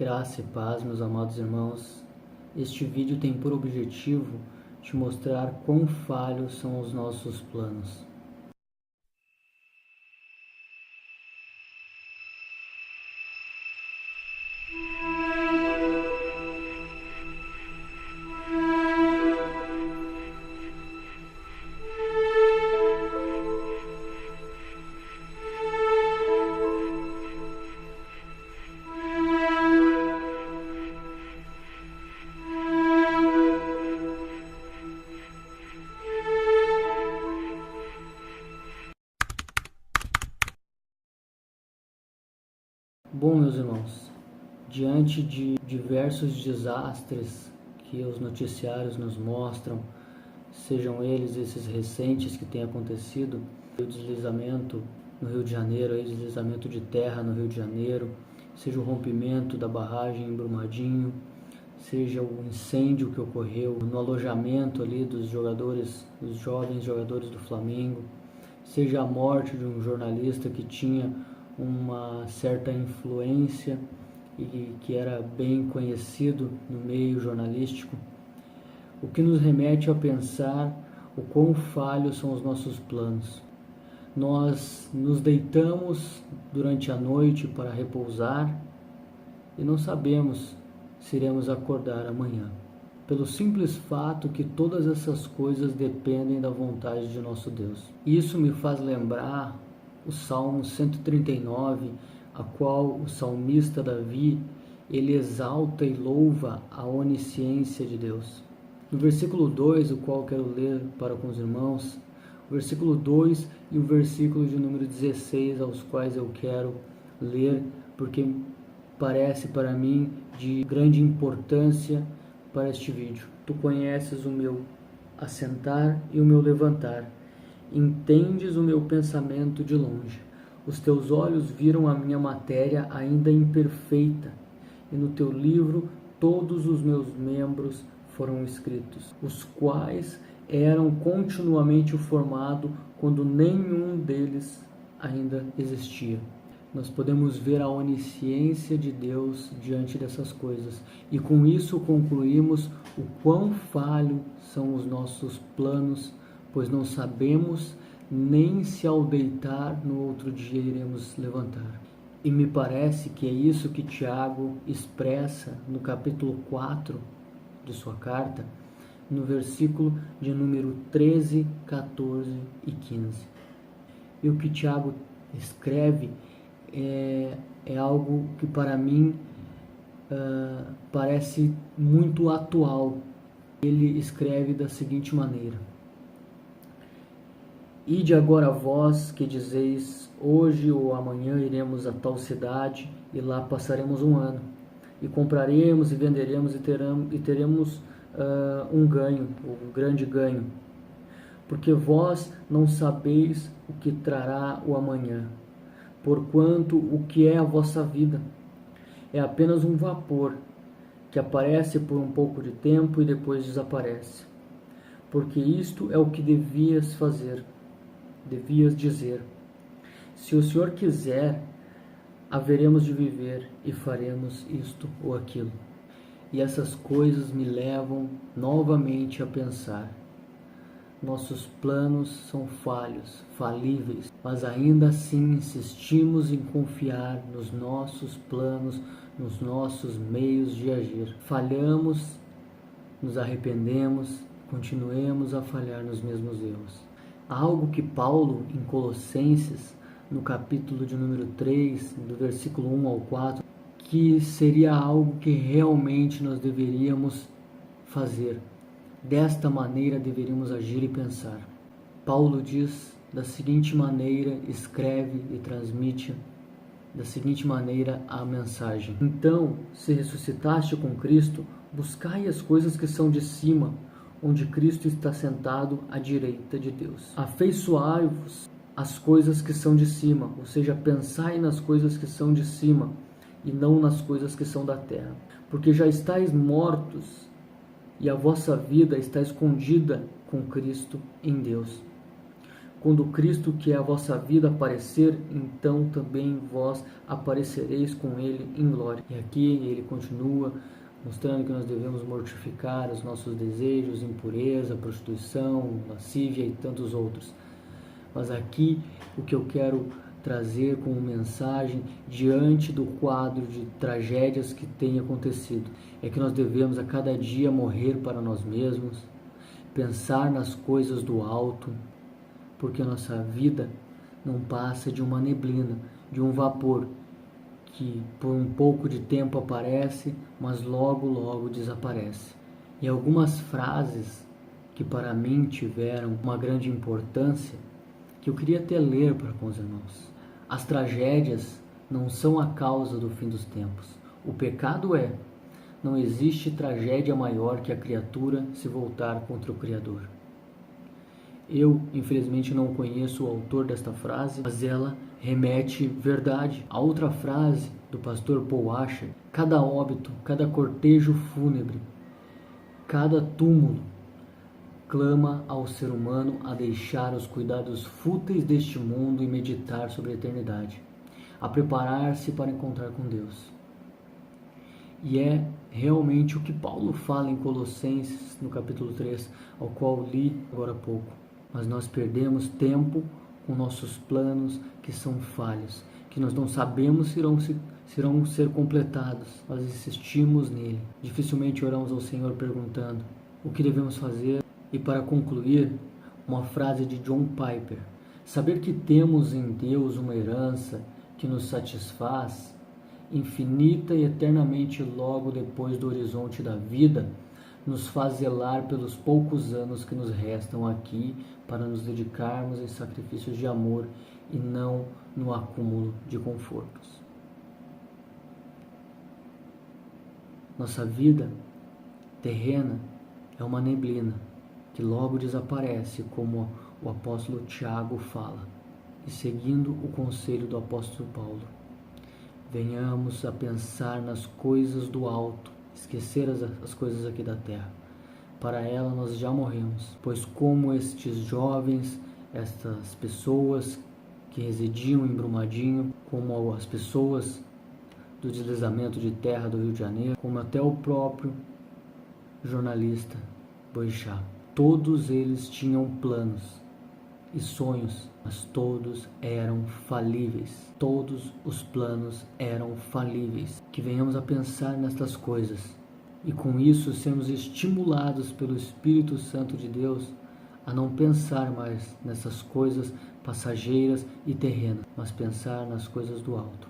Graça e paz, meus amados irmãos. Este vídeo tem por objetivo te mostrar quão falhos são os nossos planos. Bom, meus irmãos, diante de diversos desastres que os noticiários nos mostram, sejam eles esses recentes que têm acontecido, o deslizamento no Rio de Janeiro, o deslizamento de terra no Rio de Janeiro, seja o rompimento da barragem em Brumadinho, seja o incêndio que ocorreu no alojamento ali dos jogadores, dos jovens jogadores do Flamengo, seja a morte de um jornalista que tinha uma certa influência e que era bem conhecido no meio jornalístico, o que nos remete a pensar o quão falhos são os nossos planos. Nós nos deitamos durante a noite para repousar e não sabemos se iremos acordar amanhã, pelo simples fato que todas essas coisas dependem da vontade de nosso Deus. Isso me faz lembrar o Salmo 139, a qual o salmista Davi, ele exalta e louva a onisciência de Deus. No versículo 2, o qual quero ler para com os irmãos, o versículo 2 e o versículo de número 16, aos quais eu quero ler, porque parece para mim de grande importância para este vídeo. Tu conheces o meu assentar e o meu levantar. Entendes o meu pensamento de longe. Os teus olhos viram a minha matéria ainda imperfeita, e no teu livro todos os meus membros foram escritos, os quais eram continuamente formados quando nenhum deles ainda existia. Nós podemos ver a onisciência de Deus diante dessas coisas, e com isso concluímos o quão falho são os nossos planos, pois não sabemos nem se ao deitar no outro dia iremos levantar. E me parece que é isso que Tiago expressa no capítulo 4 de sua carta, no versículo de número 13, 14 e 15. E o que Tiago escreve é algo que para mim parece muito atual. Ele escreve da seguinte maneira: Ide agora vós que dizeis, hoje ou amanhã iremos a tal cidade e lá passaremos um ano, e compraremos e venderemos e teremos um ganho, um grande ganho. Porque vós não sabeis o que trará o amanhã, porquanto o que é a vossa vida é apenas um vapor que aparece por um pouco de tempo e depois desaparece. Porque isto é o que devias dizer: se o Senhor quiser, haveremos de viver e faremos isto ou aquilo. E essas coisas me levam novamente a pensar: nossos planos são falhos, falíveis, mas ainda assim insistimos em confiar nos nossos planos, nos nossos meios de agir. Falhamos, nos arrependemos, continuemos a falhar nos mesmos erros. Algo que Paulo, em Colossenses, no capítulo de número 3, do versículo 1 ao 4, que seria algo que realmente nós deveríamos fazer. Desta maneira deveríamos agir e pensar. Paulo diz da seguinte maneira, escreve e transmite da seguinte maneira a mensagem: Então, se ressuscitaste com Cristo, buscai as coisas que são de cima, onde Cristo está sentado à direita de Deus. Afeiçoai-vos às coisas que são de cima, ou seja, pensai nas coisas que são de cima e não nas coisas que são da terra. Porque já estáis mortos e a vossa vida está escondida com Cristo em Deus. Quando Cristo, que é a vossa vida, aparecer, então também vós aparecereis com ele em glória. E aqui ele continua mostrando que nós devemos mortificar os nossos desejos, impureza, prostituição, lascívia e tantos outros. Mas aqui o que eu quero trazer como mensagem diante do quadro de tragédias que tem acontecido é que nós devemos a cada dia morrer para nós mesmos, pensar nas coisas do alto, porque a nossa vida não passa de uma neblina, de um vapor que por um pouco de tempo aparece, mas logo, logo desaparece. E algumas frases que para mim tiveram uma grande importância, que eu queria até ler para com os irmãos. As tragédias não são a causa do fim dos tempos. O pecado é. Não existe tragédia maior que a criatura se voltar contra o Criador. Eu, infelizmente, não conheço o autor desta frase, mas ela remete verdade. A outra frase do pastor Paul Washer: cada óbito, cada cortejo fúnebre, cada túmulo clama ao ser humano a deixar os cuidados fúteis deste mundo e meditar sobre a eternidade, a preparar-se para encontrar com Deus. E é realmente o que Paulo fala em Colossenses, no capítulo 3, ao qual li agora há pouco. Mas nós perdemos tempo com nossos planos que são falhos, que nós não sabemos se irão ser completados. Nós insistimos nele. Dificilmente oramos ao Senhor perguntando o que devemos fazer. E para concluir, uma frase de John Piper: saber que temos em Deus uma herança que nos satisfaz, infinita e eternamente logo depois do horizonte da vida, nos faz zelar pelos poucos anos que nos restam aqui para nos dedicarmos em sacrifícios de amor e não no acúmulo de confortos. Nossa vida terrena é uma neblina que logo desaparece, como o apóstolo Tiago fala. E seguindo o conselho do apóstolo Paulo, venhamos a pensar nas coisas do alto, esquecer as coisas aqui da terra. Para ela nós já morremos, pois como estes jovens, estas pessoas que residiam em Brumadinho, como as pessoas do deslizamento de terra do Rio de Janeiro, como até o próprio jornalista Boixá, todos eles tinham planos e sonhos, mas todos eram falíveis. Todos os planos eram falíveis. Que venhamos a pensar nestas coisas e com isso sermos estimulados pelo Espírito Santo de Deus a não pensar mais nessas coisas passageiras e terrenas, mas pensar nas coisas do alto.